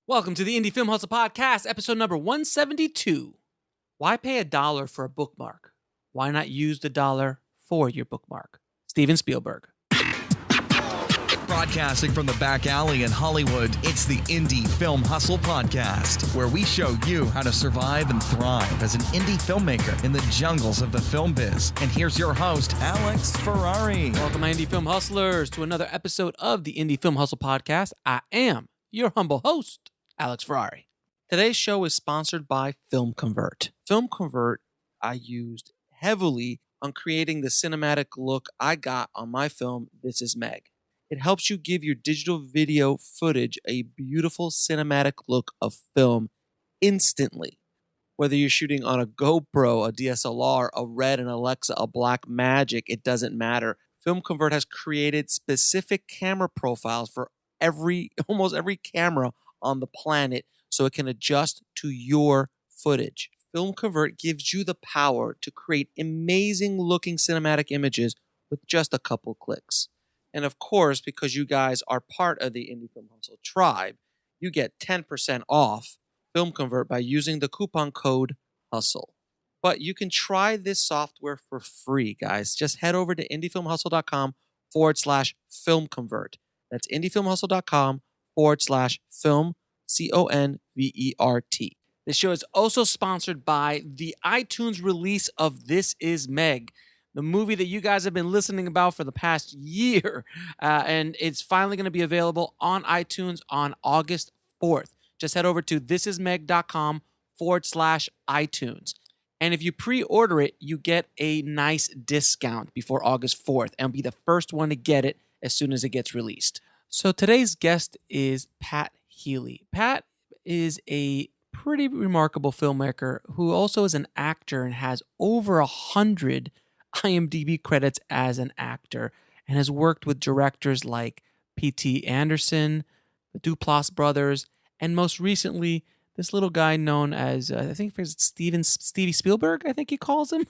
Welcome to the Indie Film Hustle Podcast, episode number 172. Why pay $1 for a bookmark? Why not use the dollar for your bookmark? Steven Speilberg. Broadcasting from the back alley in Hollywood, it's the Indie Film Hustle Podcast, where we show you how to survive and thrive as an indie filmmaker in the jungles of the film biz. And here's your host, Alex Ferrari. Welcome, my Indie Film Hustlers, to another episode of the Indie Film Hustle Podcast. I am your humble host, Alex Ferrari. Today's show is sponsored by Film Convert. Film Convert I used heavily on creating the cinematic look I got on my film, This Is Meg. It helps you give your digital video footage a beautiful cinematic look of film instantly. Whether you're shooting on a GoPro, a DSLR, a Red, an Alexa, a Black Magic, it doesn't matter. Film Convert has created specific camera profiles for almost every camera on the planet so it can adjust to your footage. Film Convert gives you the power to create amazing looking cinematic images with just a couple clicks. And of course, because you guys are part of the Indie Film Hustle tribe, you get 10% off Film Convert by using the coupon code HUSTLE. But you can try this software for free, guys. Just head over to indiefilmhustle.com/film convert. That's indiefilmhustle.com/film, CONVERT. This show is also sponsored by the iTunes release of This Is Meg, the movie that you guys have been listening about for the past year. And it's finally going to be available on iTunes on August 4th. Just head over to thisismeg.com/iTunes. And if you pre-order it, you get a nice discount before August 4th and be the first one to get it as soon as it gets released. So today's guest is Pat Healy. Pat is a pretty remarkable filmmaker who also is an actor and has over 100 IMDb credits as an actor and has worked with directors like P.T. Anderson, the Duplass Brothers, and most recently, this little guy known as, I think it's Stevie Spielberg, I think he calls him,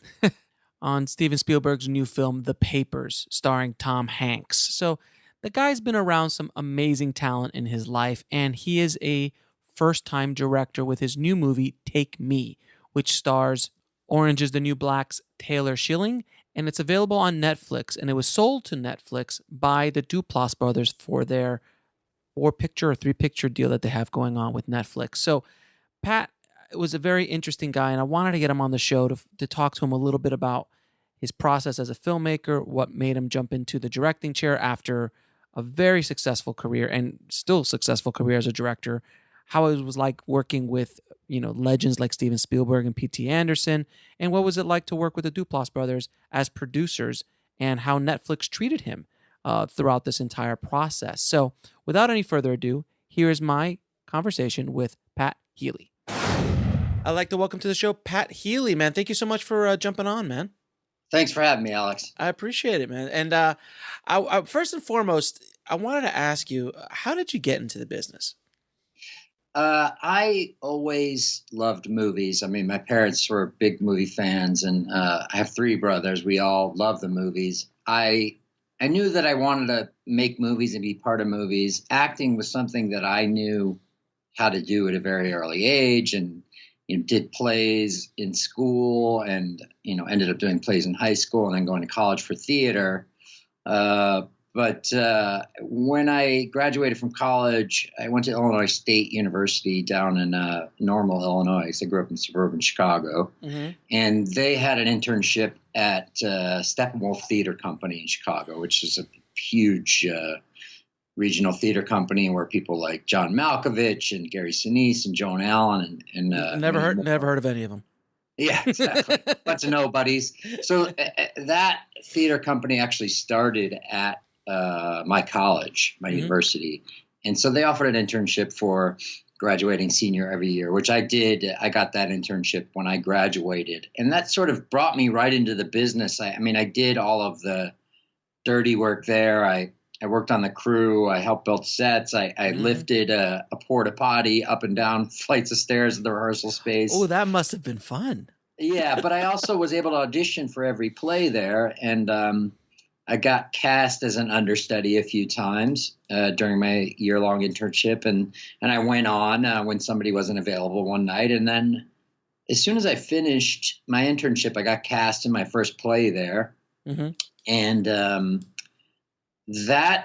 on Steven Spielberg's new film, The Papers, starring Tom Hanks. So the guy's been around some amazing talent in his life, and he is a first-time director with his new movie, Take Me, which stars Orange is the New Black's Taylor Schilling, and it's available on Netflix, and it was sold to Netflix by the Duplass Brothers for their 4-picture or 3-picture deal that they have going on with Netflix. So Pat was a very interesting guy, and I wanted to get him on the show to talk to him a little bit about his process as a filmmaker, what made him jump into the directing chair after a very successful career and still successful career as a director, how it was like working with legends like Steven Spielberg and P.T. Anderson, and what was it like to work with the Duplass Brothers as producers, and how Netflix treated him throughout this entire process. So without any further ado, here is my conversation with Pat Healy. I'd like to welcome to the show Pat Healy, man. Thank you so much for jumping on, man. Thanks for having me, Alex. I appreciate it, man. And I first and foremost, I wanted to ask you, how did you get into the business? I always loved movies. I mean, my parents were big movie fans, and I have 3 brothers. We all love the movies. I knew that I wanted to make movies and be part of movies. Acting was something that I knew how to do at a very early age, and did plays in school, and ended up doing plays in high school, and then going to college for theater. But when I graduated from college, I went to Illinois State University down in Normal, Illinois. I grew up in suburban Chicago. Mm-hmm. And they had an internship at Steppenwolf Theater Company in Chicago, which is a huge regional theater company where people like John Malkovich and Gary Sinise and Joan Allen and never heard of any of them. Yeah, exactly. Bunch of nobodies. So that theater company actually started at my college, my university. And so they offered an internship for graduating senior every year, which I did. I got that internship when I graduated. And that sort of brought me right into the business. I did all of the dirty work there. I worked on the crew. I helped build sets. I lifted a porta potty up and down flights of stairs in the rehearsal space. Oh, that must have been fun. Yeah, but I also was able to audition for every play there. And I got cast as an understudy a few times during my year-long internship, and I went on when somebody wasn't available one night, and then as soon as I finished my internship, I got cast in my first play there, and that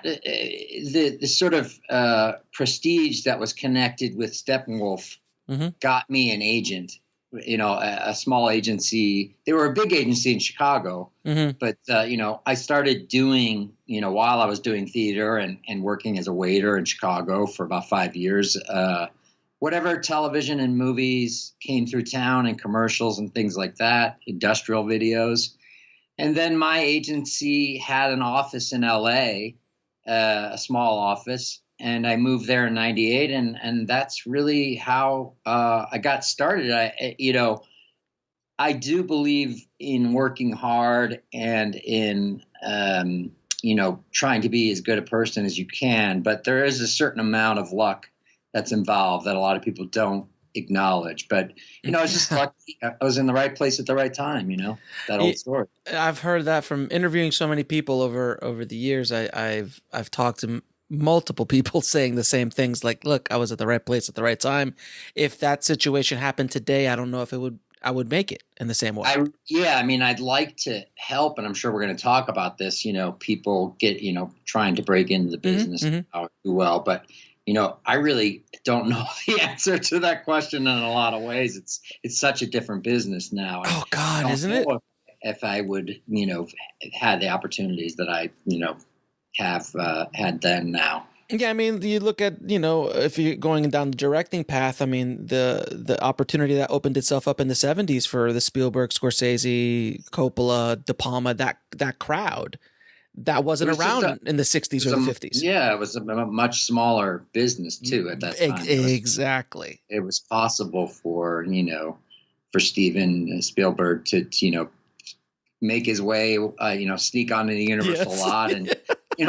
the sort of prestige that was connected with Steppenwolf got me an agent. A small agency. They were a big agency in Chicago, but I started doing, while I was doing theater and working as a waiter in Chicago for about 5 years, whatever television and movies came through town and commercials and things like that, industrial videos. And then my agency had an office in LA, a small office. And I moved there in '98, and that's really how I got started. I do believe in working hard and in trying to be as good a person as you can. But there is a certain amount of luck that's involved that a lot of people don't acknowledge. But I was just lucky. I was in the right place at the right time. That old story. I've heard that from interviewing so many people over the years. I've talked to multiple people saying the same things, like, look, I was at the right place at the right time. If that situation happened today, I don't know if I would make it in the same way. I'd like to help, and I'm sure we're going to talk about this. People get, trying to break into the business and how to do well, but I really don't know the answer to that question in a lot of ways. It's such a different business now. Oh God, isn't it? If I would, had the opportunities that I, have had then now. Yeah, I mean, you look at, if you're going down the directing path, I mean, the opportunity that opened itself up in the 70s for the Spielberg, Scorsese, Coppola, De Palma, that crowd, that wasn't around in the 60s or the 50s. Yeah, it was a much smaller business, too, at that time. Exactly. It was possible for, for Steven Spielberg to, make his way, sneak onto the Universal lot and,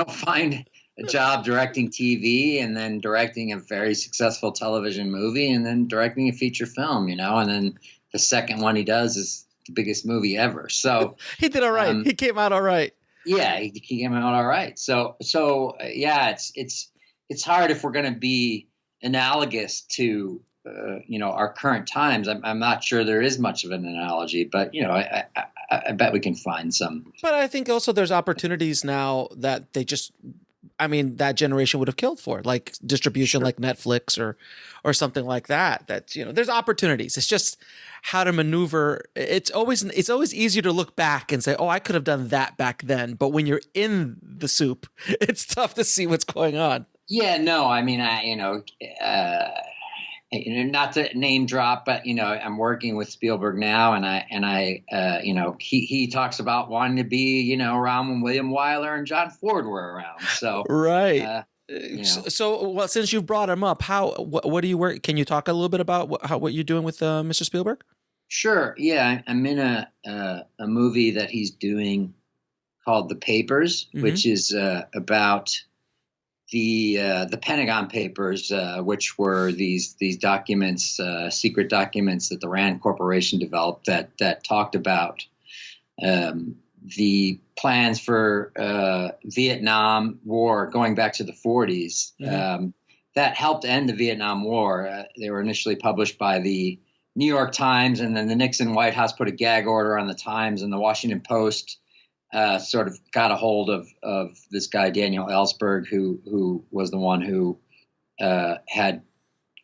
find a job directing TV and then directing a very successful television movie and then directing a feature film, and then the second one he does is the biggest movie ever. So he did all right. He came out all right. Yeah, he came out all right. So yeah, it's hard if we're going to be analogous to our current times. I'm not sure there is much of an analogy, but I bet we can find some. But I think also there's opportunities now that that generation would have killed for, like distribution, like Netflix or something like that. There's opportunities. It's just how to maneuver. It's always easier to look back and say, oh, I could have done that back then. But when you're in the soup, it's tough to see what's going on. Yeah, no, I mean, not to name drop, but I'm working with Spielberg now, and he talks about wanting to be around when William Wyler and John Ford were around. So right. So since you brought him up, what do you work? Can you talk a little bit about what you're doing with Mr. Spielberg? Sure. Yeah, I'm in a movie that he's doing called The Papers, which is about the Pentagon Papers, which were these documents, secret documents that the Rand Corporation developed that talked about the plans for Vietnam War going back to the 40s. That helped end the Vietnam War. They were initially published by the New York Times, and then the Nixon White House put a gag order on the Times, and the Washington Post sort of got a hold of this guy, Daniel Ellsberg, who was the one who had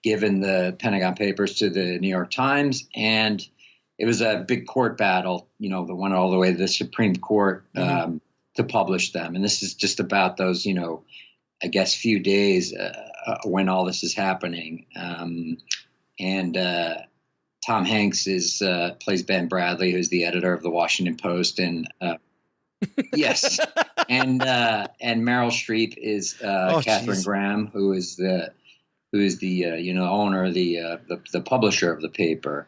given the Pentagon Papers to the New York Times. And it was a big court battle, that went all the way to the Supreme Court to publish them. And this is just about those, I guess, few days when all this is happening. Tom Hanks plays Ben Bradley, who's the editor of the Washington Post, and yes, and Meryl Streep is Catherine Graham, who is the owner, the publisher of the paper,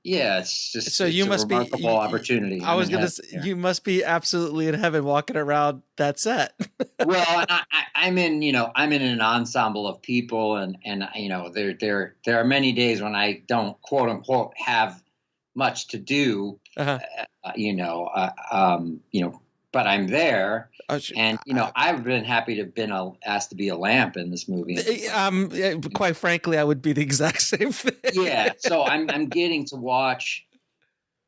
it's just you must a remarkable opportunity. I was going to say, you must be absolutely in heaven walking around that set. Well, I'm in an ensemble of people, and there are many days when I don't, quote unquote, have much to do, Uh-huh. But I'm there. Oh, And I've been happy to have been asked to be a lamp in this movie. Quite frankly, I would be the exact same thing. Yeah, so I'm getting to watch,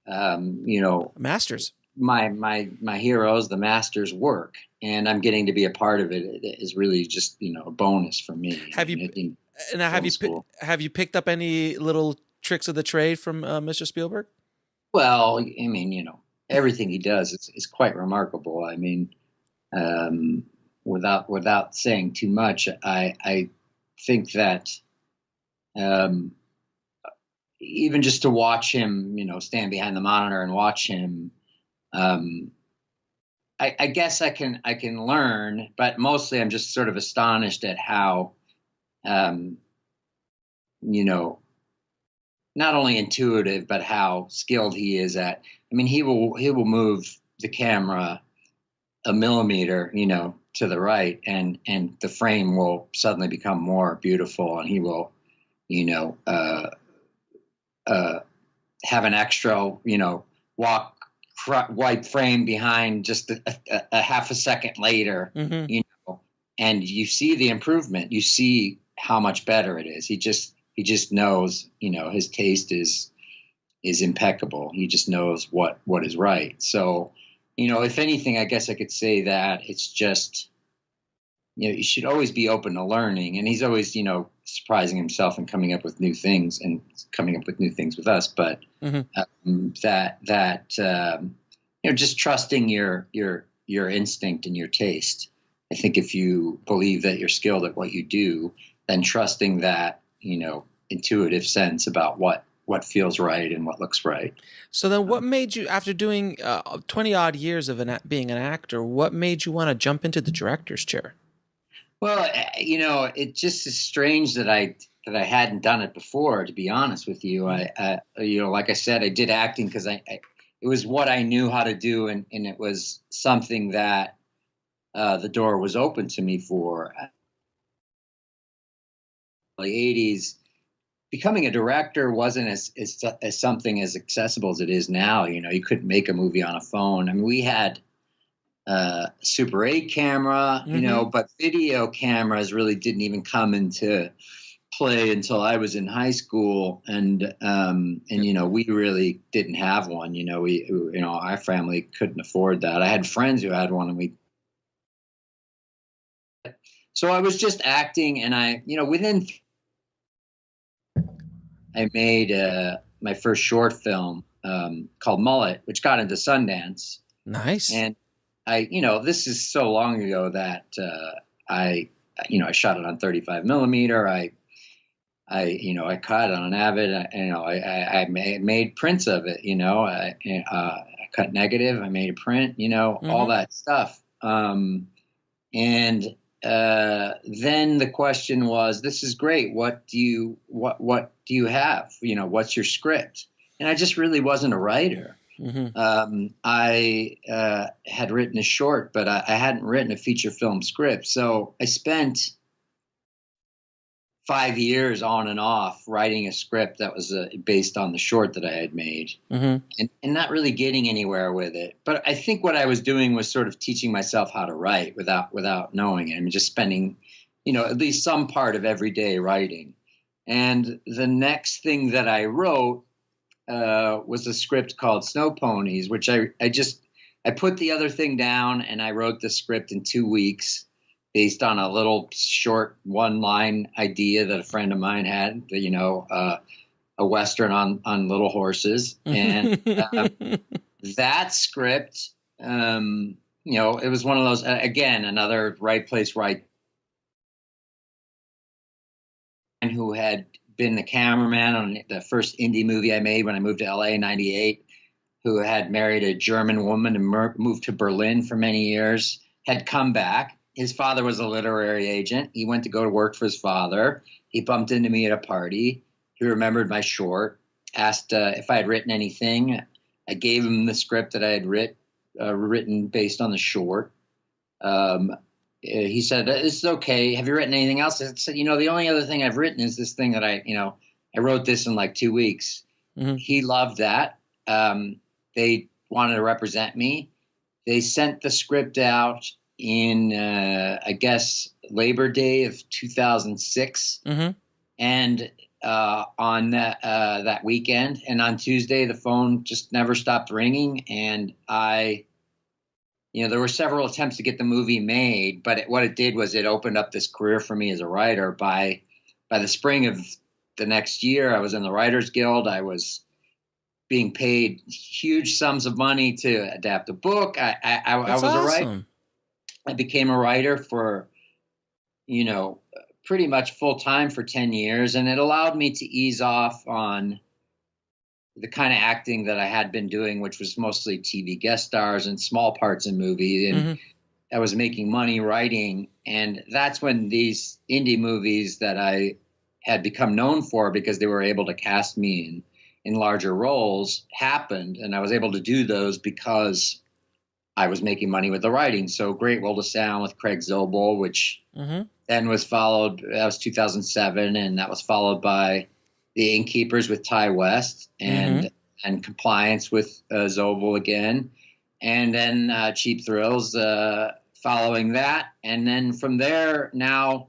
Masters. my heroes, the masters' work, and I'm getting to be a part of it. It is really just a bonus for me. Have you picked up any little tricks of the trade from Mr. Spielberg? Well, I mean, everything he does is quite remarkable. I mean, without saying too much, I think that even just to watch him, stand behind the monitor and watch him, I guess I can learn, but mostly I'm just sort of astonished at how, not only intuitive, but how skilled he is at. I mean, he will move the camera a millimeter, to the right, and the frame will suddenly become more beautiful, and he will, have an extra, white frame behind just a half a second later, and you see the improvement. You see how much better it is. He just knows, his taste is impeccable. He just knows what is right. So, if anything, I guess I could say that it's just, you should always be open to learning. And he's always, surprising himself and coming up with new things with us. But just trusting your instinct and your taste. I think if you believe that you're skilled at what you do, then trusting that, intuitive sense about what feels right and what looks right. So then what made you, after doing 20 odd years of being an actor, what made you want to jump into the director's chair? Well, it just is strange that I hadn't done it before, to be honest with you. Like I said, I did acting because it was what I knew how to do. And it was something that the door was open to me for. The 80s, becoming a director wasn't as something as accessible as it is now. You couldn't make a movie on a phone. I mean, we had Super 8 camera, but video cameras really didn't even come into play until I was in high school, and we really didn't have one. Our family couldn't afford that. I had friends who had one, and so I was just acting, and I made my first short film called Mullet, which got into Sundance. Nice. And this is so long ago that I shot it on 35 millimeter. I cut it on an Avid. I made prints of it. I cut negative. I made a print. All that stuff. And then the question was, this is great. What do you have? What's your script? And I just really wasn't a writer. I had written a short, but I hadn't written a feature film script. So I spent 5 years on and off writing a script that was based on the short that I had made, and not really getting anywhere with it. But I think what I was doing was sort of teaching myself how to write without knowing it. I mean, just spending, at least some part of every day writing. And the next thing that I wrote was a script called Snow Ponies, which I put the other thing down, and I wrote the script in 2 weeks based on a little short one-line idea that a friend of mine had, a Western on little horses. And that script, it was one of those, again, another right place, right, and who had been the cameraman on the first indie movie I made when I moved to LA in 98, who had married a German woman and moved to Berlin for many years, had come back. His father was a literary agent. He went to go to work for his father. He bumped into me at a party. He remembered my short, asked if I had written anything. I gave him the script that I had written based on the short. He said, "This is okay. Have you written anything else?" I said, "The only other thing I've written is this thing that I wrote this in like 2 weeks." He loved that. They wanted to represent me. They sent the script out in, I guess, Labor Day of 2006. And on that weekend, and on Tuesday, the phone just never stopped ringing. And there were several attempts to get the movie made, but what it did was it opened up this career for me as a writer. By the spring of the next year, I was in the Writers Guild. I was being paid huge sums of money to adapt a book. I was awesome. a writer. I became a writer for, pretty much full time for 10 years. And it allowed me to ease off on the kind of acting that I had been doing, which was mostly TV guest stars and small parts in movies. And I was making money writing. And that's when these indie movies that I had become known for, because they were able to cast me in larger roles, happened. And I was able to do those because I was making money with the writing. So Great World of Sound with Craig Zobel, which then was followed, that was 2007. And that was followed by The Innkeepers with Ty West and Compliance with Zobel again. And then Cheap Thrills following that. And then from there, now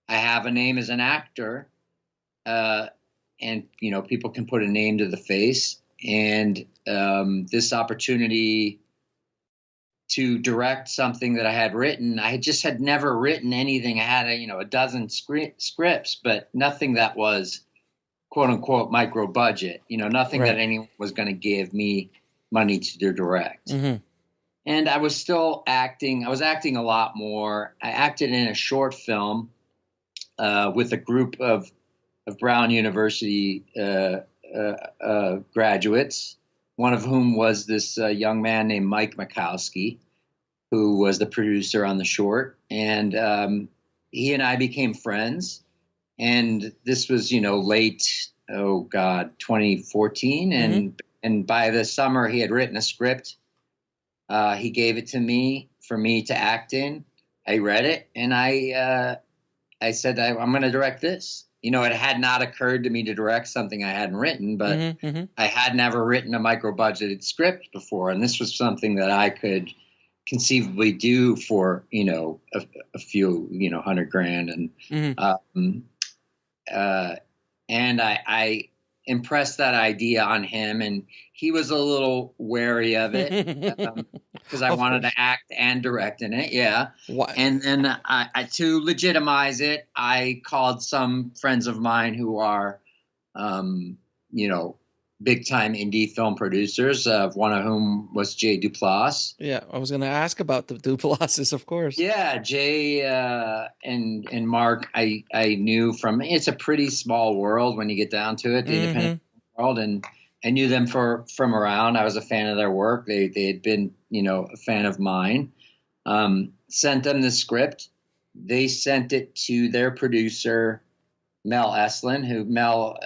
I have a name as an actor. And, people can put a name to the face. And this opportunity to direct something that I had written, I just had never written anything. I had a dozen scripts, but nothing that was quote unquote micro budget, nothing that anyone was going to give me money to direct. And I was still acting. I was acting a lot more. I acted in a short film with a group of Brown University graduates, one of whom was this young man named Mike Makowski, who was the producer on the short. And he and I became friends. And this was, late, 2014. And by the summer, he had written a script. He gave it to me for me to act in. I read it, and I said, I'm going to direct this. It had not occurred to me to direct something I hadn't written, but I had never written a micro-budgeted script before. And this was something that I could conceivably do for, a few, $100,000. And I impressed that idea on him, and he was a little wary of it because I wanted to act and direct in it. Yeah. What? And then to legitimize it, I called some friends of mine who are, big time indie film producers, one of whom was Jay Duplass. Yeah. I was going to ask about the Duplasses, of course. Yeah. Jay and Mark, I knew from, it's a pretty small world when you get down to it, the independent world. And I knew them from around. I was a fan of their work. They had been, a fan of mine. Sent them the script. They sent it to their producer, Mel Eslin, who Mel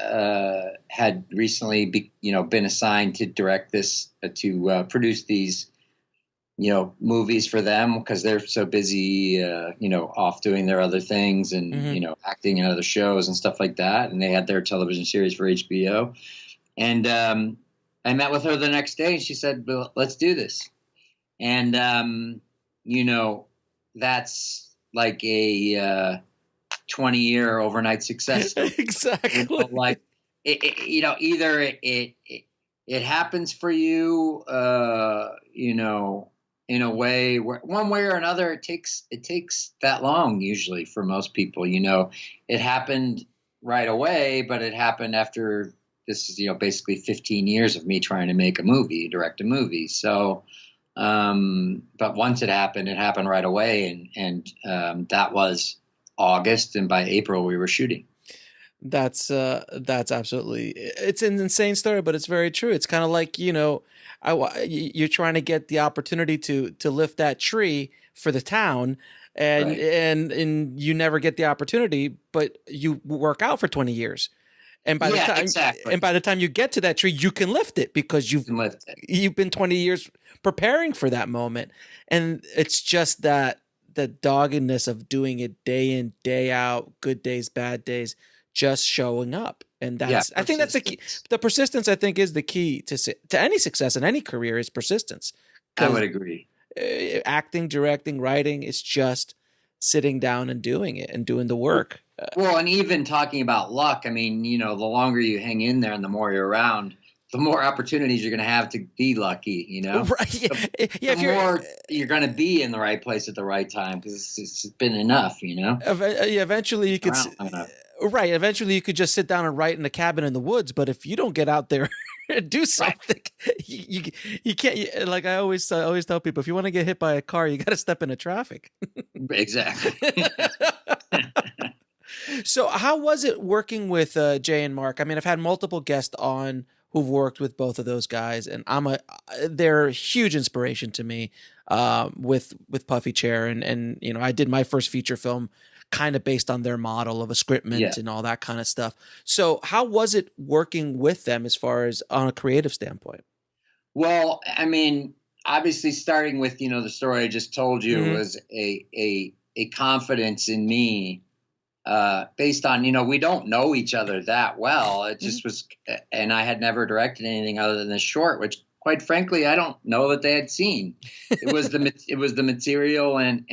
had recently, been assigned to direct this, to produce these, movies for them because they're so busy, off doing their other things and, acting in other shows and stuff like that. And they had their television series for HBO. And I met with her the next day, and she said, well, let's do this. And, that's like a 20-year overnight success. Exactly. Like, either it happens for you, in a way where one way or another, it takes that long usually for most people. It happened right away, but it happened after this is, basically 15 years of me trying to direct a movie. So, but once it happened right away. And that was August. And by April we were shooting. That's absolutely, it's an insane story, but it's very true. It's kind of like, you're trying to get the opportunity to lift that tree for the town. And, and you never get the opportunity, but you work out for 20 years. And by the time you get to that tree, you can lift it because you've been 20 years preparing for that moment. And it's just that the doggedness of doing it day in, day out, good days, bad days, just showing up. And Yeah, I think that's the key. persistence. The persistence, I think, is the key to any success in any career is persistence. I would agree. Acting, directing, writing, it's just sitting down and doing it and doing the work. Well, and even talking about luck, I mean, the longer you hang in there and the more you're around, the more opportunities you're going to have to be lucky, Right. Yeah. The more you're going to be in the right place at the right time, because it's been enough, Eventually you could, right. Eventually you could just sit down and write in a cabin in the woods. But if you don't get out there and do something, you can't, like I always tell people, if you want to get hit by a car, you got to step into traffic. Exactly. So how was it working with Jay and Mark? I mean, I've had multiple guests on who've worked with both of those guys, and they're a huge inspiration to me with Puffy Chair, and I did my first feature film kind of based on their model of a scriptment and all that kind of stuff. So how was it working with them as far as on a creative standpoint? Well, I mean, obviously starting with, the story I just told you was a confidence in me based on, we don't know each other that well. It just was, and I had never directed anything other than this short, which quite frankly, I don't know that they had seen. It was the material and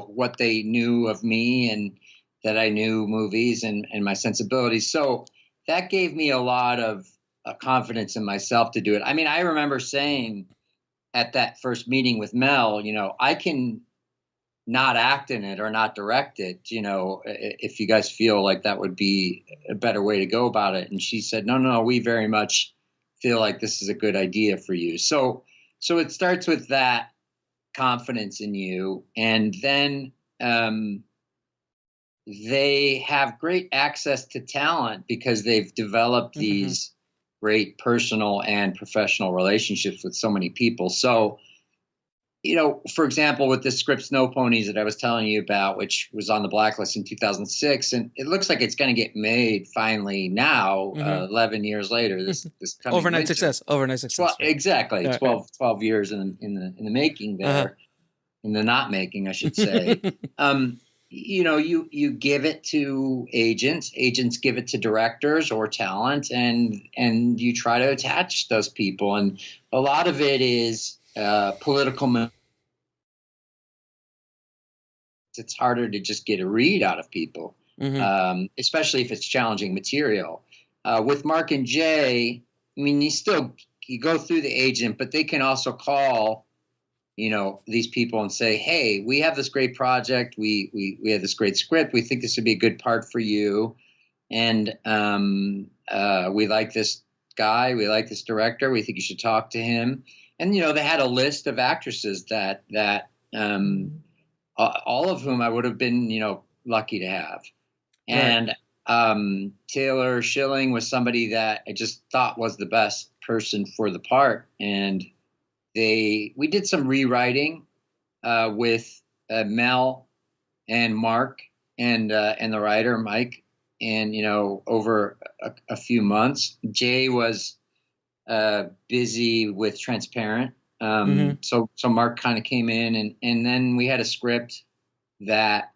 what they knew of me and that I knew movies and my sensibilities. So that gave me a lot of confidence in myself to do it. I mean, I remember saying at that first meeting with Mel, I can not act in it or not direct it, if you guys feel like that would be a better way to go about it. And she said, no, we very much feel like this is a good idea for you. So it starts with that confidence in you. And then they have great access to talent because they've developed these great personal and professional relationships with so many people. So, for example, with this script Snow Ponies that I was telling you about, which was on the blacklist in 2006, and it looks like it's going to get made finally now, 11 years later. This coming overnight success. Well, exactly. 12 years in the making there, in the not making, I should say. You give it to agents give it to directors or talent, and you try to attach those people. And a lot of it is political. It's harder to just get a read out of people, especially if it's challenging material. With Mark and Jay, I mean, you go through the agent, but they can also call, these people and say, hey, we have this great project. We have this great script. We think this would be a good part for you. And we like this guy. We like this director. We think you should talk to him. And, they had a list of actresses that all of whom I would have been, lucky to have. And Taylor Schilling was somebody that I just thought was the best person for the part. And we did some rewriting with Mel and Mark and the writer Mike, and over a few months. Jay was busy with Transparent, so Mark kind of came in, and then we had a script that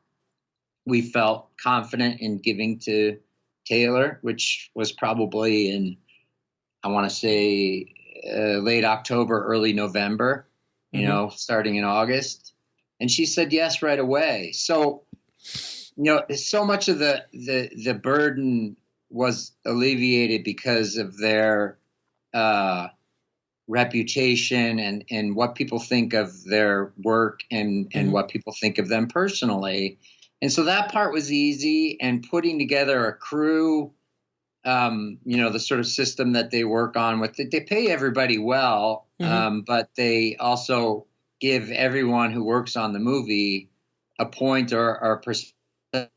we felt confident in giving to Taylor, which was probably in, I want to say, late October, early November, starting in August. And she said yes right away. So, so much of the burden was alleviated because of their reputation and what people think of their work and what people think of them personally. And so that part was easy, and putting together a crew, the sort of system that they work on with, they pay everybody well, but they also give everyone who works on the movie a point or a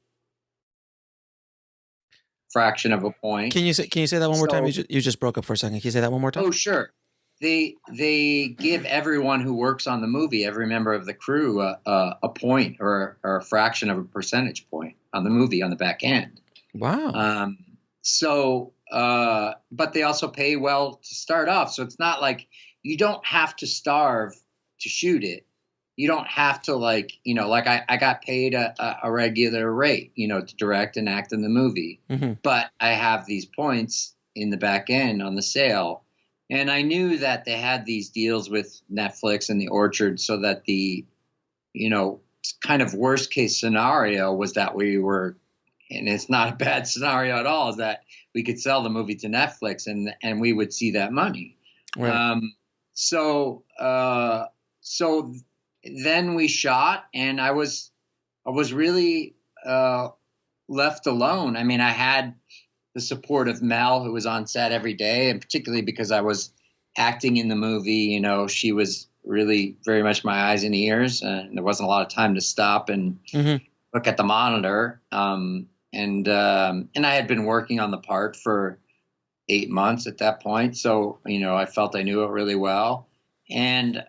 fraction of a point. Can you say that one more time? You just broke up for a second. Can you say that one more time? Oh, sure. They give everyone who works on the movie, every member of the crew, a point or a fraction of a percentage point on the movie on the back end. Wow. But they also pay well to start off. So it's not like you don't have to starve to shoot it. you don't have to like, like I got paid a regular rate, to direct and act in the movie, but I have these points in the back end on the sale. And I knew that they had these deals with Netflix and the Orchard so that the, kind of worst case scenario was that we were, and it's not a bad scenario at all, is that we could sell the movie to Netflix and we would see that money. Right. So then we shot, and I was really left alone. I mean, I had the support of Mel, who was on set every day, and particularly because I was acting in the movie, she was really very much my eyes and ears, and there wasn't a lot of time to stop and look at the monitor. And I had been working on the part for 8 months at that point, so I felt I knew it really well. And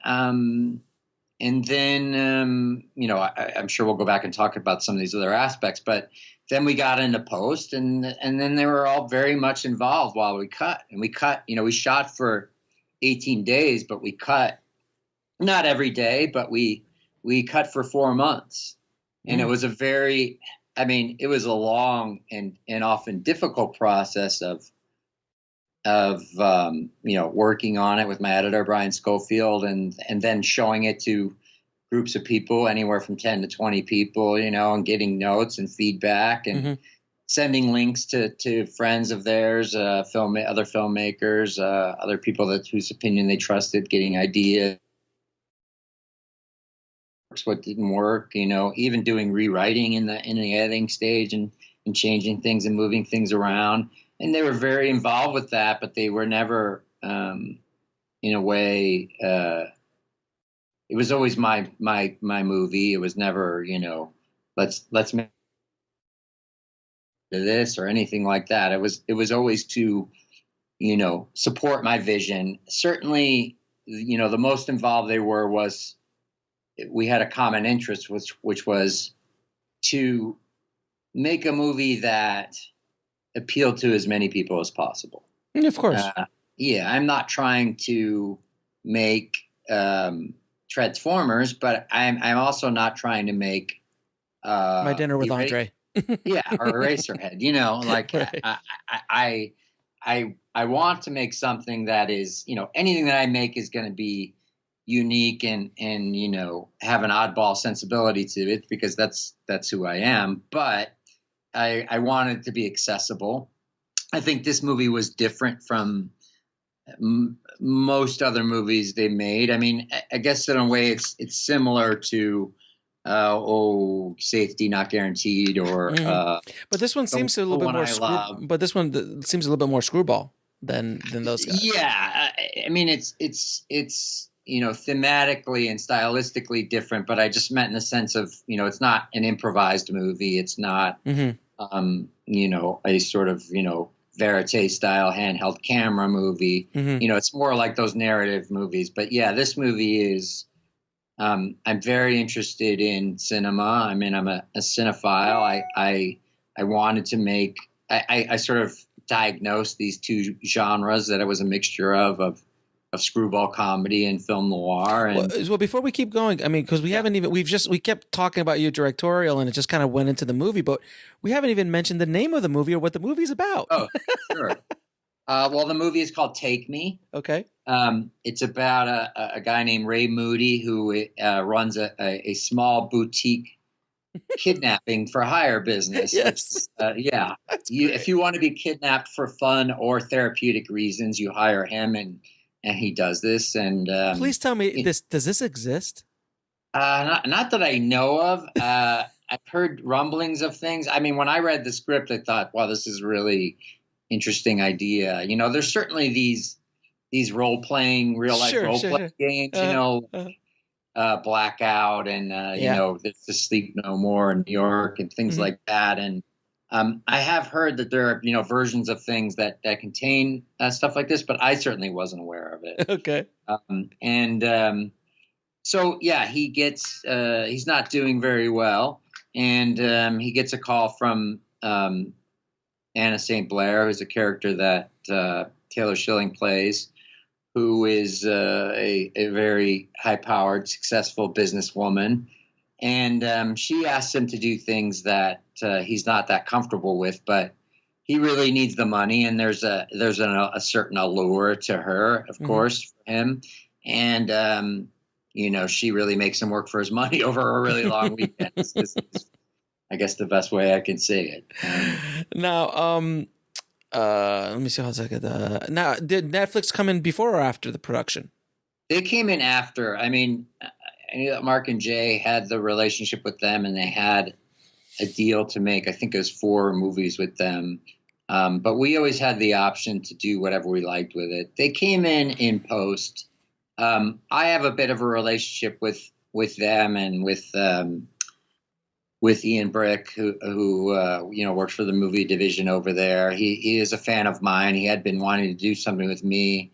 then, I'm sure we'll go back and talk about some of these other aspects, but then we got into post, and then they were all very much involved while we cut. And we cut, we shot for 18 days, but we cut not every day, but we cut for 4 months. And it was it was a long and often difficult process of working on it with my editor, Brian Schofield, and then showing it to groups of people, anywhere from 10 to 20 people, and getting notes and feedback and sending links to friends of theirs, other filmmakers, other people whose opinion they trusted, getting ideas, what didn't work, even doing rewriting in the editing stage and changing things and moving things around. And they were very involved with that, but they were never, in a way, it was always my movie. It was never, let's make this or anything like that. It was always to, support my vision. Certainly, the most involved they were was we had a common interest, which was to make a movie that appealed to as many people as possible. Of course. I'm not trying to make Transformers, but I'm also not trying to make My Dinner with Andre. or Eraserhead. Like right. I want to make something that is, anything that I make is going to be unique and have an oddball sensibility to it, because that's who I am. But I want it to be accessible. I think this movie was different from most other movies they made. I mean, I guess in a way it's similar to Safety Not Guaranteed, or but this one seems a little bit more but this one seems a little bit more screwball than those guys. Yeah, I mean it's thematically and stylistically different, but I just meant in the sense of, it's not an improvised movie. It's not, a sort of, verite style handheld camera movie. It's more like those narrative movies. But yeah, this movie is, I'm very interested in cinema. I mean, I'm a cinephile. I wanted to make, I sort of diagnosed these two genres that it was a mixture of screwball comedy and film noir. And well, before we keep going, I mean, because we kept talking about your Directorial, and it just kind of went into the movie, but we haven't even mentioned the name of the movie or what the movie's about. Oh, sure. Well, the movie is called Take Me. Okay. It's about a guy named Ray Moody who runs a small boutique kidnapping for hire business. Yes. If you want to be kidnapped for fun or therapeutic reasons, you hire him, and he does this. And please tell me, does this exist? Not that I know of. I've heard rumblings of things. I mean, when I read the script, I thought, wow, this is really interesting idea. There's certainly these role playing, real life role playing games. Blackout and To Sleep No More in New York and things like that. And I have heard that there are versions of things that contain stuff like this, but I certainly wasn't aware of it. Okay. So yeah, he gets he's not doing very well, and he gets a call from Anna St. Blair, who's a character that Taylor Schilling plays, who is a very high-powered, successful businesswoman. And she asks him to do things that he's not that comfortable with, but he really needs the money. And there's a certain allure to her, of course, for him. And, she really makes him work for his money over a really long weekend. This is, I guess, the best way I can say it. Now, let me see how I get now, did Netflix come in before or after the production? They came in after. I mean, I knew that Mark and Jay had the relationship with them, and they had a deal to make, I think it was 4 movies with them. But we always had the option to do whatever we liked with it. They came in post. I have a bit of a relationship with them and with Ian Brick, who works for the movie division over there. He is a fan of mine. He had been wanting to do something with me.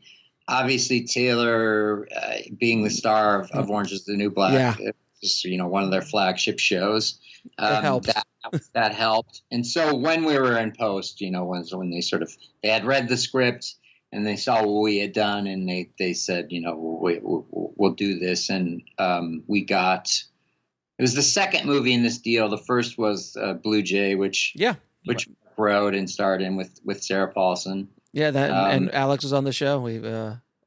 Obviously, Taylor, being the star of Orange is the New Black, is one of their flagship shows. That helped. And so when we were in post, when they had read the script and they saw what we had done, and they said, we'll do this. And it was the second movie in this deal. The first was Bluej, which wrote and starred in with Sarah Paulson. Yeah, and Alex was on the show.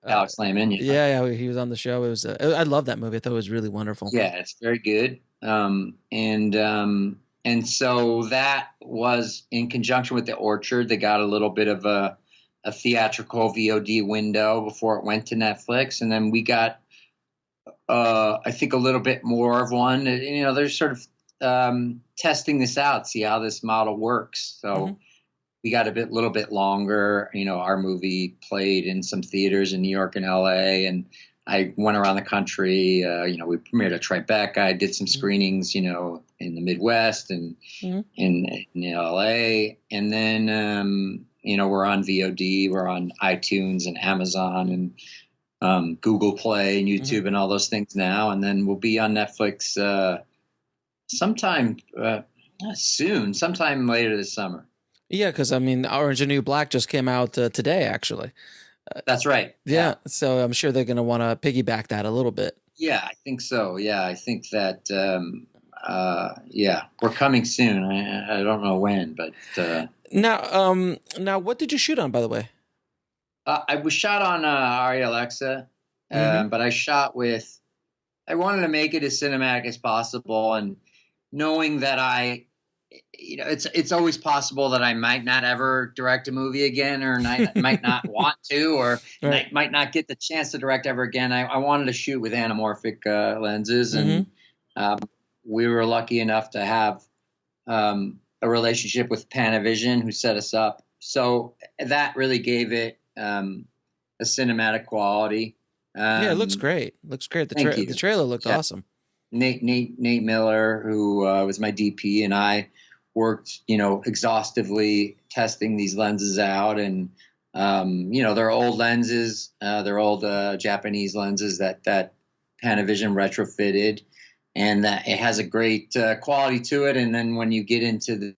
Alex Lehman. Yeah, he was on the show. It was I love that movie. I thought it was really wonderful. Yeah, it's very good. And so that was in conjunction with The Orchard. They got a little bit of a theatrical VOD window before it went to Netflix, and then we got I think a little bit more of one. They're sort of testing this out, see how this model works. So we got a little bit longer. Our movie played in some theaters in New York and LA, and I went around the country. We premiered at Tribeca. I did some screenings, in the Midwest and in LA. And then, we're on VOD. We're on iTunes and Amazon and Google Play and YouTube and all those things now. And then we'll be on Netflix sometime soon, sometime later this summer. Yeah, because Orange and New Black just came out today, actually. That's right. Yeah, so I'm sure they're going to want to piggyback that a little bit. Yeah, I think so. Yeah, I think that, we're coming soon. I don't know when, but... Now, what did you shoot on, by the way? I was shot on Arri Alexa, but I shot with... I wanted to make it as cinematic as possible, and knowing that it's always possible that I might not ever direct a movie again, or might not want to, or might not get the chance to direct ever again. I wanted to shoot with anamorphic lenses, and we were lucky enough to have a relationship with Panavision, who set us up. So that really gave it a cinematic quality. It looks great. The trailer looked awesome. Nate Miller, who was my DP, and I worked, exhaustively testing these lenses out. And, they're old lenses. They're old Japanese lenses that Panavision retrofitted, and that it has a great quality to it. And then when you get into the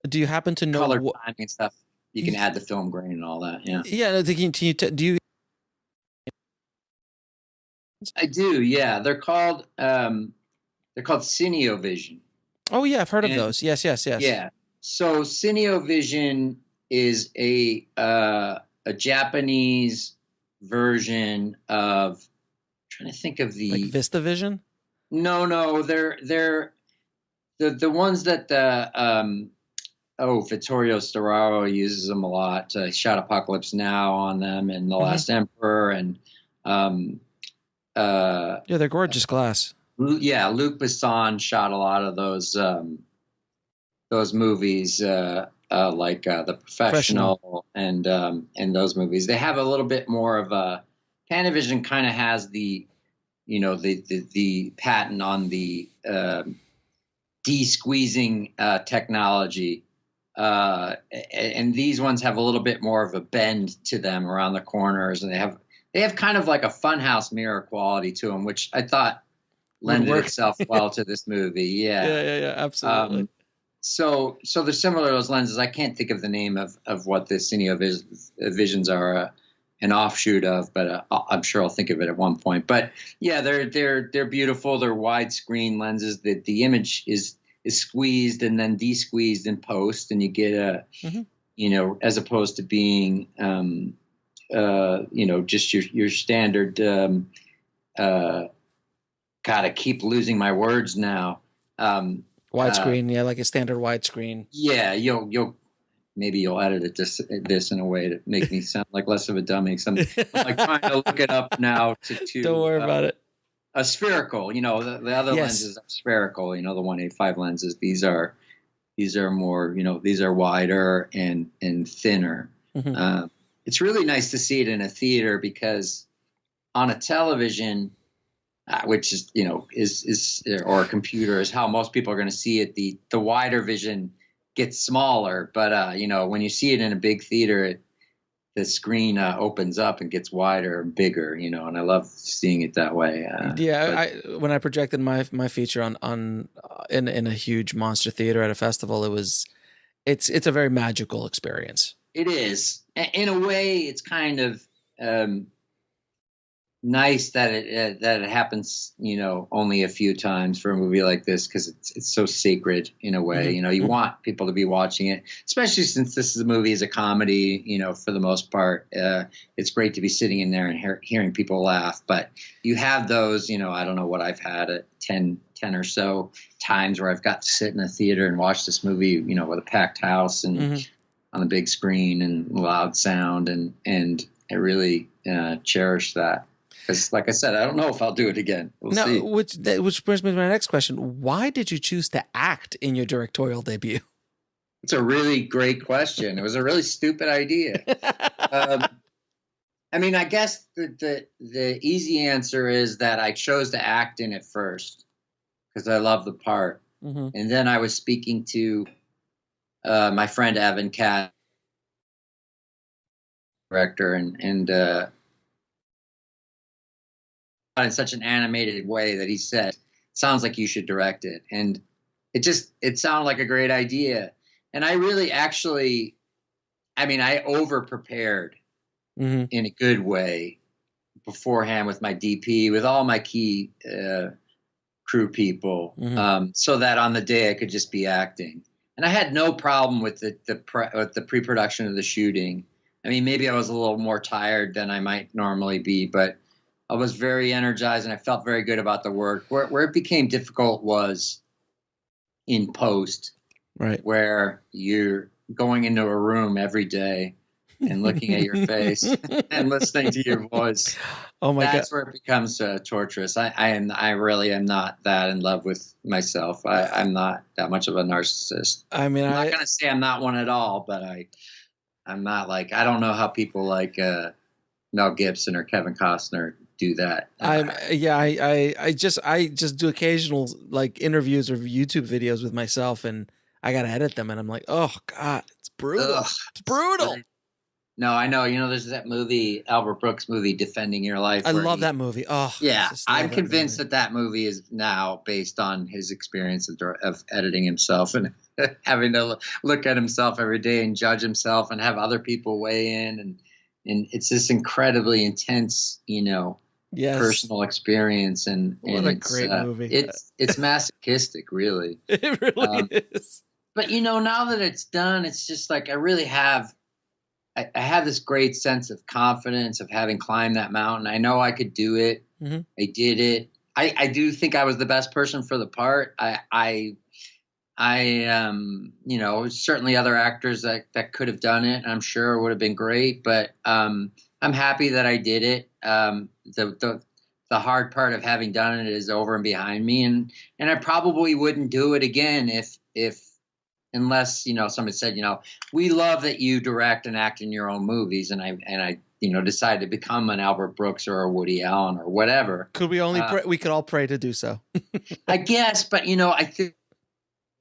do you happen to know color timing and stuff, you can add the film grain and all that. Yeah. Yeah. Do you? I do. Yeah. They're called Cineovision. Oh yeah. I've heard of those. Yes. Yeah. So Cineovision is a Japanese version of, I'm trying to think of the like VistaVision. No, they're the ones that Vittorio Storaro uses them a lot. Shot Apocalypse Now on them, and The Last Emperor, and they're gorgeous glass. Yeah, Luc Besson shot a lot of those movies, like The Professional and those movies. They have a little bit more of a Panavision kind of has the patent on the de-squeezing technology. And these ones have a little bit more of a bend to them around the corners, and they have kind of like a funhouse mirror quality to them, which I thought lended itself well to this movie. Yeah, absolutely. So they're similar to those lenses. I can't think of the name of what the Cineo Visions are an offshoot of, but I'm sure I'll think of it at one point. But yeah, they're beautiful. They're widescreen lenses. The image is squeezed and then de-squeezed in post, and you get a as opposed to being just your standard. God, I keep losing my words now. Widescreen, like a standard widescreen. Yeah, maybe you'll edit this in a way to make me sound like less of a dummy. I'm like trying to look it up now to Don't worry about it. A spherical, the other lenses are spherical, the 1.85 lenses. These are more, these are wider and thinner. Mm-hmm. It's really nice to see it in a theater, because on a television, which is, or a computer, is how most people are going to see it. The wider vision gets smaller, but when you see it in a big theater, the screen opens up and gets wider and bigger, and I love seeing it that way. When I projected my feature on in a huge monster theater at a festival, it's a very magical experience. It is. In a way, it's kind of nice that it happens, only a few times for a movie like this, because it's so sacred in a way. Mm-hmm. You want people to be watching it, especially since this is a movie, is a comedy. For the most part, it's great to be sitting in there and hearing people laugh. But you have those, I don't know what I've had at 10 or so times where I've got to sit in a theater and watch this movie, with a packed house and on a big screen and loud sound, and I really cherish that. Because, like I said, I don't know if I'll do it again. We'll see. Which brings me to my next question. Why did you choose to act in your directorial debut? It's a really great question. It was a really stupid idea. I guess the easy answer is that I chose to act in it first because I love the part. Mm-hmm. And then I was speaking to my friend Evan Cat, director, and in such an animated way that he said, "Sounds like you should direct it." And it sounded like a great idea. And I really actually, I over prepared in a good way beforehand with my DP, with all my key crew people, so that on the day I could just be acting. And I had no problem with the pre-production of the shooting. Maybe I was a little more tired than I might normally be, but I was very energized and I felt very good about the work. Where it became difficult was in post, right? Where you're going into a room every day and looking at your face and listening to your voice. Oh my God. That's where it becomes torturous. I really am not that in love with myself. I'm not that much of a narcissist. I'm not going to say I'm not one at all, but I'm not like, I don't know how people like Mel Gibson or Kevin Costner do that. I just do occasional like interviews or YouTube videos with myself, and I gotta edit them, and I'm like, oh God, it's brutal. Ugh. It's brutal. No, I know. There's that movie, Albert Brooks movie, Defending Your Life. I love that movie. Oh, yeah. I'm convinced that movie is now based on his experience of editing himself and having to look at himself every day and judge himself and have other people weigh in, and it's this incredibly intense, personal experience, and what a great movie. It's masochistic, really. It really is. But now that it's done, it's just like I have this great sense of confidence of having climbed that mountain. I know I could do it. Mm-hmm. I did it. I do think I was the best person for the part. Certainly other actors that could have done it, I'm sure would have been great, but I'm happy that I did it. The hard part of having done it is over and behind me, and I probably wouldn't do it again unless somebody said, we love that you direct and act in your own movies, and I decide to become an Albert Brooks or a Woody Allen or whatever. Could we only pray? We could all pray to do so. I guess, but I think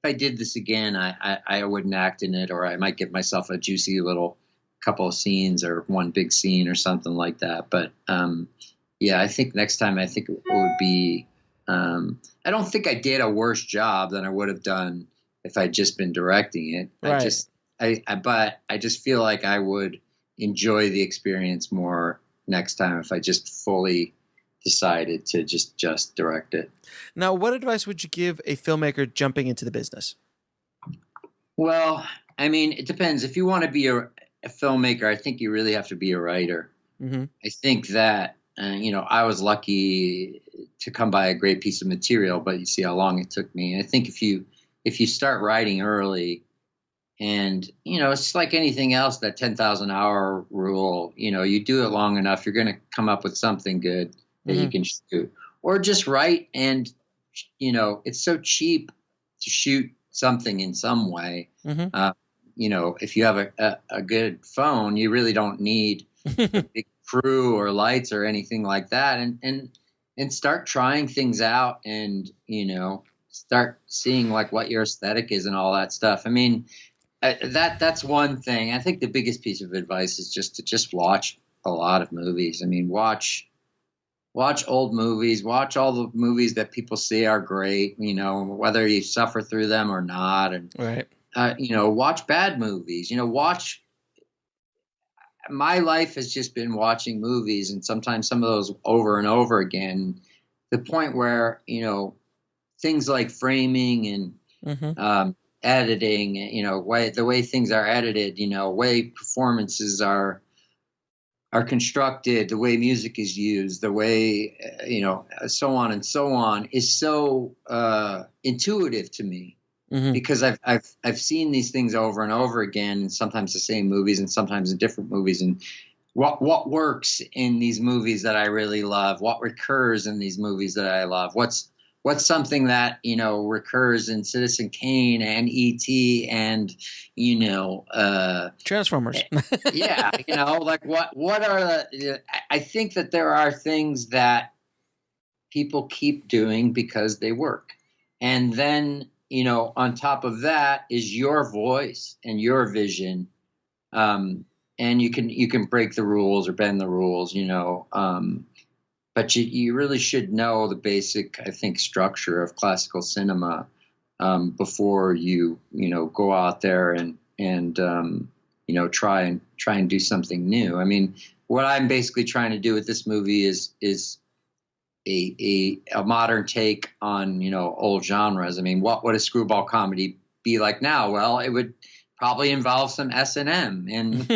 if I did this again, I wouldn't act in it, or I might give myself a juicy little couple of scenes or one big scene or something like that. But I think next time, I think it would be. I don't think I did a worse job than I would have done if I'd just been directing it. Right. But I just feel like I would enjoy the experience more next time if I just fully decided to just direct it. Now, what advice would you give a filmmaker jumping into the business? Well, I mean, it depends. If you want to be a filmmaker, I think you really have to be a writer. Mm-hmm. I think that, I was lucky to come by a great piece of material, but you see how long it took me. And I think if you start writing early, and, it's like anything else, that 10,000 hour rule, you do it long enough, you're going to come up with something good that you can shoot, or just write. And, it's so cheap to shoot something in some way. If you have a good phone, you really don't need a big crew or lights or anything like that. And start trying things out and, start seeing like what your aesthetic is and all that stuff. I mean, that's one thing. I think the biggest piece of advice is just to watch a lot of movies. I mean, watch old movies, watch all the movies that people say are great, whether you suffer through them or not. And, right. Watch bad movies, my life has just been watching movies, and sometimes some of those over and over again, the point where, things like framing and, editing, the way things are edited, way performances are constructed, the way music is used, the way, so on and so on, is so intuitive to me, because I've seen these things over and over again, and sometimes the same movies and sometimes in different movies, and what works in these movies that I really love, what recurs in these movies that I love, what's something that, recurs in Citizen Kane and E.T. and, Transformers. Yeah. Like what are I think that there are things that people keep doing because they work. And then, on top of that is your voice and your vision. And you can break the rules or bend the rules, but you really should know the basic, I think, structure of classical cinema before you go out there and try and do something new. I mean, what I'm basically trying to do with this movie is a modern take on old genres. I mean, what would a screwball comedy be like now? Well, it would probably involve some S&M and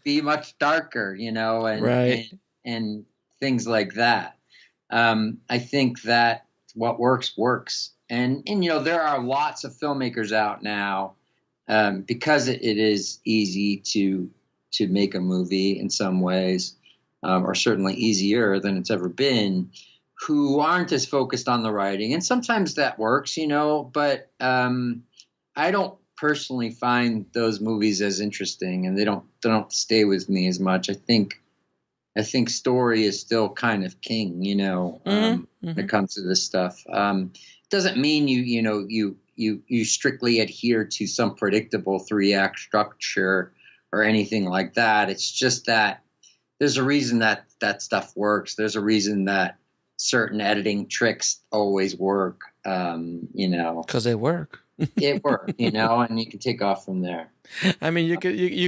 be much darker, and right. and things like that. I think that what works. And there are lots of filmmakers out now, because it is easy to make a movie in some ways, or certainly easier than it's ever been, who aren't as focused on the writing. And sometimes that works, but I don't personally find those movies as interesting, and they don't stay with me as much. I think story is still kind of king, when it comes to this stuff. Doesn't mean you strictly adhere to some predictable 3-act structure or anything like that. It's just that there's a reason that stuff works. There's a reason that certain editing tricks always work, Because they work. It worked, and you can take off from there. I mean, you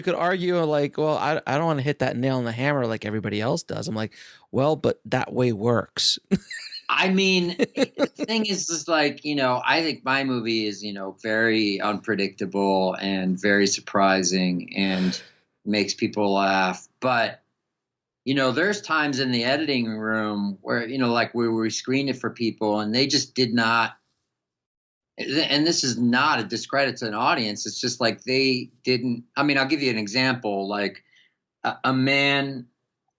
could argue like, well, I don't want to hit that nail on the hammer like everybody else does. I'm like, well, but that way works. I mean, the thing is like, I think my movie is, very unpredictable and very surprising and makes people laugh. But, there's times in the editing room where, like where we screened it for people and they just did not. And this is not a discredit to an audience. It's just like they didn't. I mean, I'll give you an example. Like a man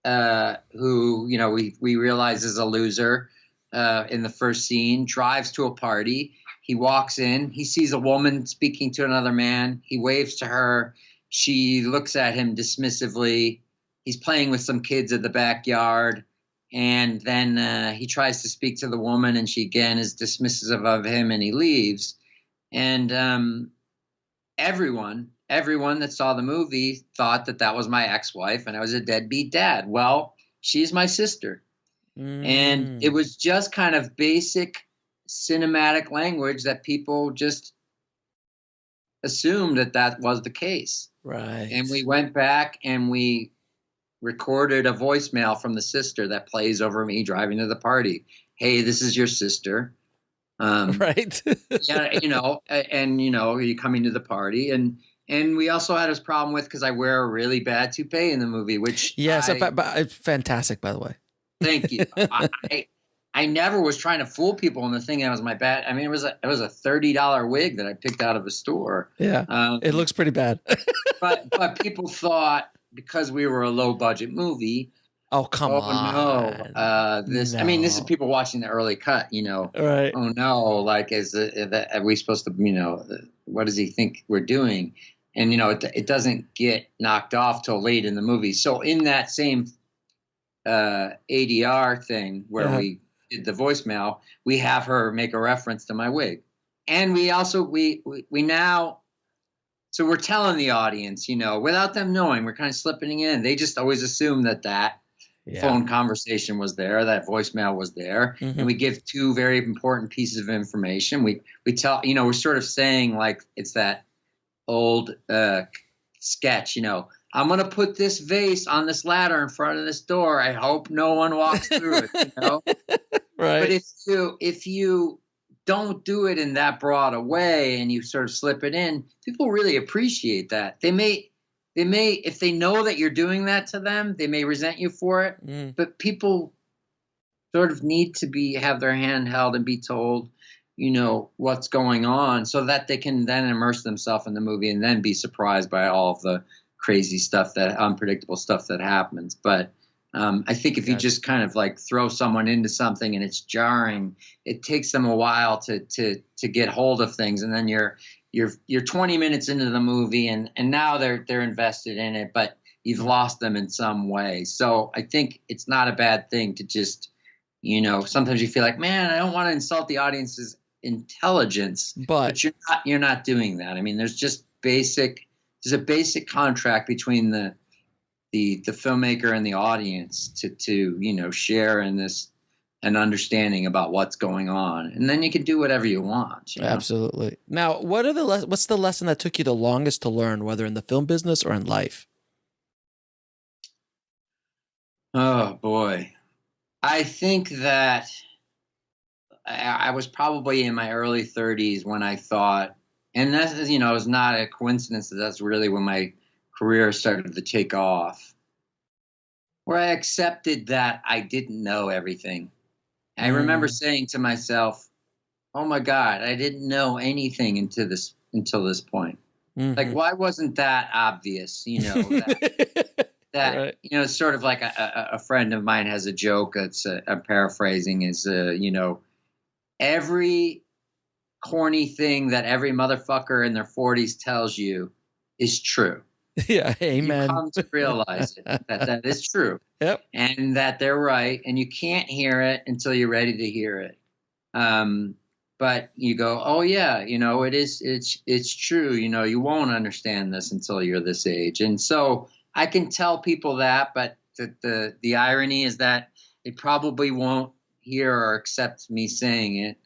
who, we realize is a loser in the first scene, drives to a party. He walks in. He sees a woman speaking to another man. He waves to her. She looks at him dismissively. He's playing with some kids at the backyard. And then he tries to speak to the woman, and she again is dismissive of him, and he leaves. And everyone that saw the movie thought that was my ex-wife, and I was a deadbeat dad. Well, she's my sister. And it was just kind of basic cinematic language that people just assumed that was the case. Right. And we went back and we recorded a voicemail from the sister that plays over me driving to the party. Hey, this is your sister. Right. Yeah, you're coming to the party. And we also had this problem with, because I wear a really bad toupee in the movie, which yes, fantastic, by the way. Thank you. I never was trying to fool into the thing that was my bad. I mean, it was a $30 wig that I picked out of a store. Yeah, it looks pretty bad. but people thought, because we were a low budget movie. Oh, come on. No. No. I mean, this is people watching the early cut, Right. Oh no, like, are we supposed to, what does he think we're doing? And, it doesn't get knocked off till late in the movie. So in that same ADR thing where we did the voicemail, we have her make a reference to my wig. And we also, we now, so we're telling the audience, without them knowing, we're kind of slipping in. They just always assume that phone conversation was there, that voicemail was there. Mm-hmm. And we give two very important pieces of information. We tell, we're sort of saying, like, it's that old sketch, I'm going to put this vase on this ladder in front of this door. I hope no one walks through it, Right. But if you don't do it in that broad a way and you sort of slip it in, people really appreciate that. They may, if they know that you're doing that to them, they may resent you for it. But people sort of need to have their hand held and be told, what's going on, so that they can then immerse themselves in the movie and then be surprised by all of the crazy stuff, that unpredictable stuff that happens. But I think if you just kind of like throw someone into something and it's jarring, it takes them a while to get hold of things. And then you're 20 minutes into the movie and now they're invested in it, but you've lost them in some way. So I think it's not a bad thing to just, sometimes you feel like, man, I don't want to insult the audience's intelligence, but you're not doing that. I mean, there's a basic contract between the filmmaker and the audience to share in this an understanding about what's going on, and then you can do whatever you want. Absolutely. Now, what's the lesson that took you the longest to learn, whether in the film business or in life? Oh boy, I think that I was probably in my early 30s when I thought, and that's, it was not a coincidence that that's really when my career started to take off, where I accepted that I didn't know everything. I remember saying to myself, oh my God, I didn't know anything until this point. Mm-hmm. Like, why wasn't that obvious? That right. It's sort of like a friend of mine has a joke that's I'm paraphrasing is, every corny thing that every motherfucker in their 40s tells you is true. Yeah, amen. You come to realize that is true. Yep. And that they're right, and you can't hear it until you're ready to hear it. But you go, oh yeah, it's true. You won't understand this until you're this age. And so I can tell people that, but the irony is that they probably won't hear or accept me saying it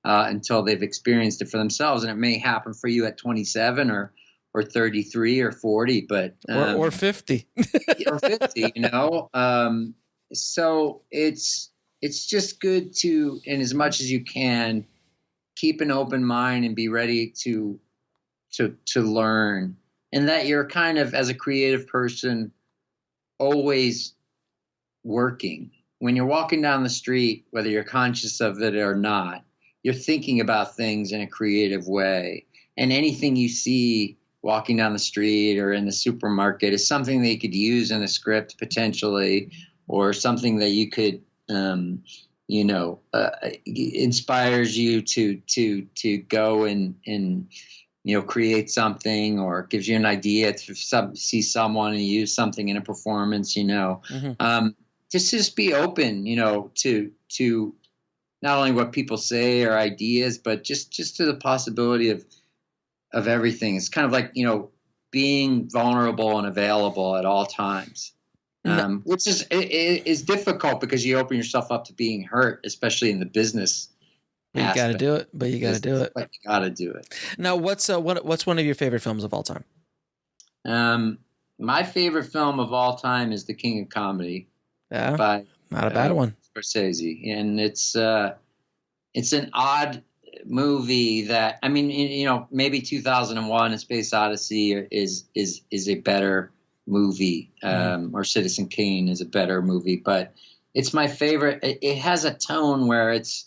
until they've experienced it for themselves. And it may happen for you at 27 or 33 or 40, but or 50 or 50, so it's just good to, in as much as you can, keep an open mind and be ready to learn, and that you're kind of, as a creative person, always working. When you're walking down the street, whether you're conscious of it or not, you're thinking about things in a creative way, and anything you see walking down the street or in the supermarket is something that you could use in a script potentially, or something that you could, inspires you to go and create something, or gives you an idea to see someone and use something in a performance. Mm-hmm. Just be open, to not only what people say or ideas, but just to the possibility of everything. It's kind of like, being vulnerable and available at all times, which is difficult because you open yourself up to being hurt, especially in the business But you got to aspect. do it. But you got to do it. But you got to do it. Now, what's one of your favorite films of all time? My favorite film of all time is The King of Comedy. Yeah, by not a bad one. Scorsese, and it's an odd movie that, I mean, you know, maybe 2001: A Space Odyssey is a better movie, or Citizen Kane is a better movie, but it's my favorite. It has a tone where it's,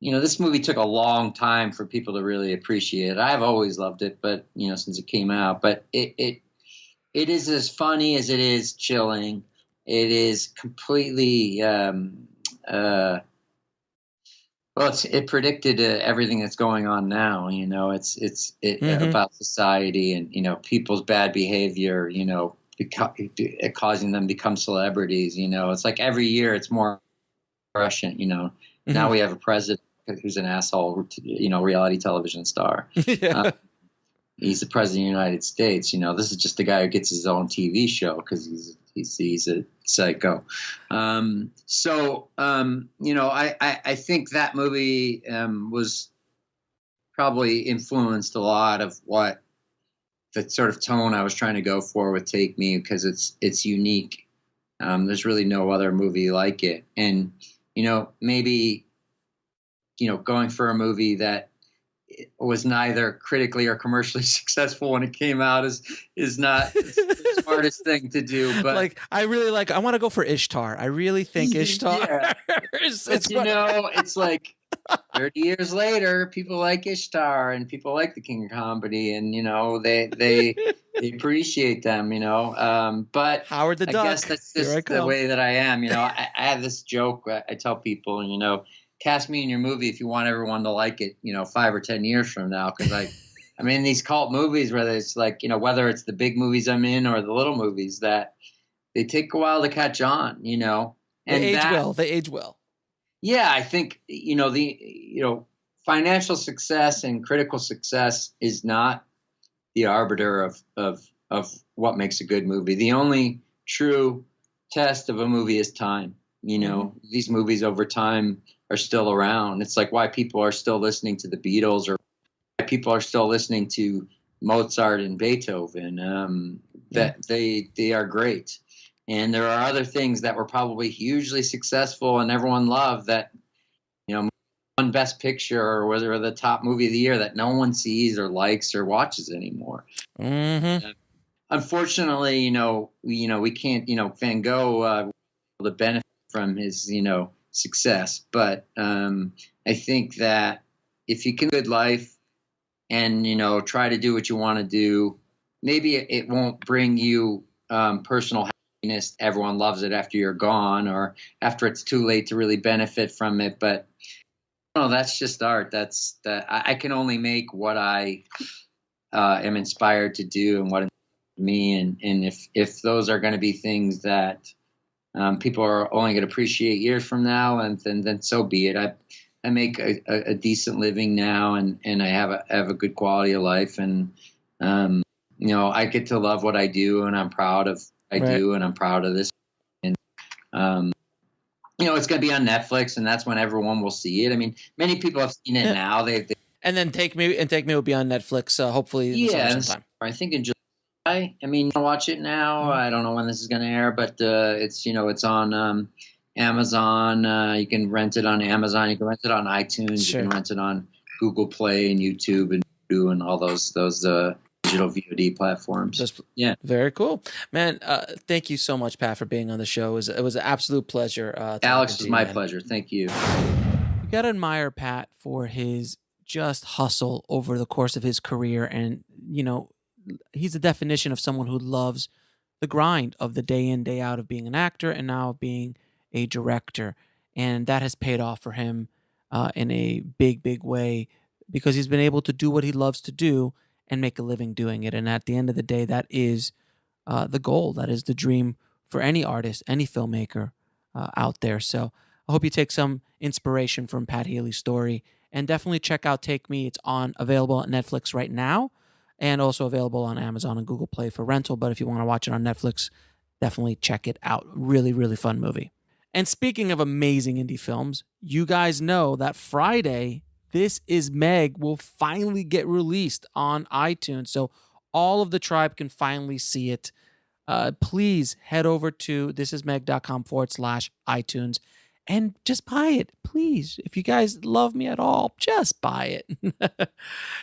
you know, this movie took a long time for people to really appreciate it. I've always loved it, but, you know, since it came out, but it is as funny as it is chilling. It is completely, it predicted everything that's going on now. You know, it's about society and, you know, people's bad behavior, you know, causing them to become celebrities. You know, it's like every year it's more Russian, you know. Now we have a president who's an asshole, you know, reality television star. Yeah. He's the president of the United States. You know, this is just a guy who gets his own TV show because he's a psycho. You know, I think that movie was probably influenced a lot of what the sort of tone I was trying to go for with Take Me, because it's unique. There's really no other movie like it. And, you know, maybe, you know, going for a movie that was neither critically or commercially successful when it came out is not the smartest thing to do. But like, I want to go for Ishtar. I really think Ishtar. Yeah. But you know, it's like 30 years later, people like Ishtar and people like The King of Comedy, and, you know, they appreciate them, you know. But Howard the Duck. I guess that's just the way that I am. You know, I have this joke I tell people, you know, cast me in your movie if you want everyone to like it, you know, 5 or 10 years from now. Because I mean, these cult movies, whether it's like, you know, whether it's the big movies I'm in or the little movies, that they take a while to catch on, you know. And They age well. Yeah, I think, you know, financial success and critical success is not the arbiter of what makes a good movie. The only true test of a movie is time. You know, these movies over time are still around. It's like why people are still listening to the Beatles, or why people are still listening to Mozart and Beethoven. That they are great. And there are other things that were probably hugely successful and everyone loved that, you know, won Best Picture or whether the top movie of the year that no one sees or likes or watches anymore. Unfortunately, you know, we can't, you know, Van Gogh the benefit from his, you know, success. But I think that if you can live a good life and, you know, try to do what you want to do, maybe it won't bring you personal happiness. Everyone loves it after you're gone or after it's too late to really benefit from it. But no, that's just art. I can only make what I am inspired to do and what inspires me. And if those are going to be things that people are only going to appreciate years from now, and then so be it. I make a decent living now, and I have a good quality of life, and you know, I get to love what I do, and I'm proud of what I do, and I'm proud of this. And you know, it's going to be on Netflix, and that's when everyone will see it. I mean, many people have seen it now. And then Take Me will be on Netflix. Hopefully, sometime. I think in July. I mean, I'll watch it now. I don't know when this is going to air, but it's, you know, it's on Amazon. You can rent it on Amazon. You can rent it on iTunes. Sure. You can rent it on Google Play and YouTube and all those digital VOD platforms. Yeah, very cool, man. Thank you so much, Pat, for being on the show. It was an absolute pleasure. Alex, it was my pleasure. Thank you. You got to admire Pat for his just hustle over the course of his career, and you know, he's the definition of someone who loves the grind of the day in, day out of being an actor and now being a director. And that has paid off for him in a big, big way because he's been able to do what he loves to do and make a living doing it. And at the end of the day, that is the goal. That is the dream for any artist, any filmmaker out there. So I hope you take some inspiration from Pat Healy's story and definitely check out Take Me. It's available on Netflix right now, and also available on Amazon and Google Play for rental. But if you want to watch it on Netflix, definitely check it out. Really, really fun movie. And speaking of amazing indie films, you guys know that Friday, This Is Meg will finally get released on iTunes. So all of the tribe can finally see it. Please head over to thisismeg.com/iTunes and just buy it, please. If you guys love me at all, just buy it.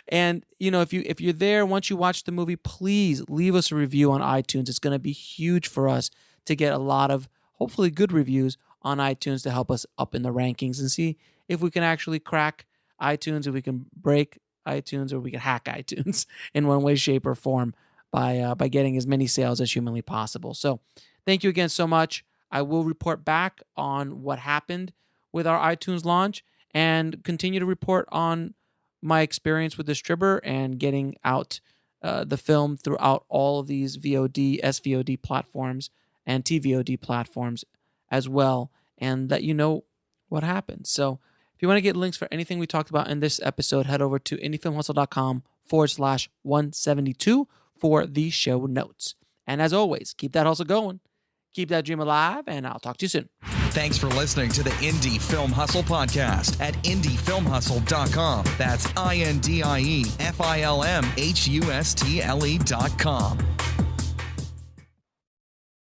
And if you're there, once you watch the movie, please leave us a review on iTunes. It's going to be huge for us to get a lot of hopefully good reviews on iTunes to help us up in the rankings and see if we can actually crack iTunes, if we can break iTunes, or we can hack iTunes in one way, shape, or form by getting as many sales as humanly possible. So thank you again so much. I will report back on what happened with our iTunes launch and continue to report on my experience with Distributor and getting out the film throughout all of these VOD, SVOD platforms and TVOD platforms as well, and let you know what happens. So if you want to get links for anything we talked about in this episode, head over to indiefilmhustle.com/172 for the show notes. And as always, keep that hustle going, keep that dream alive, and I'll talk to you soon. Thanks for listening to the Indie Film Hustle podcast at indiefilmhustle.com. That's INDIEFILMHUSTLE.com.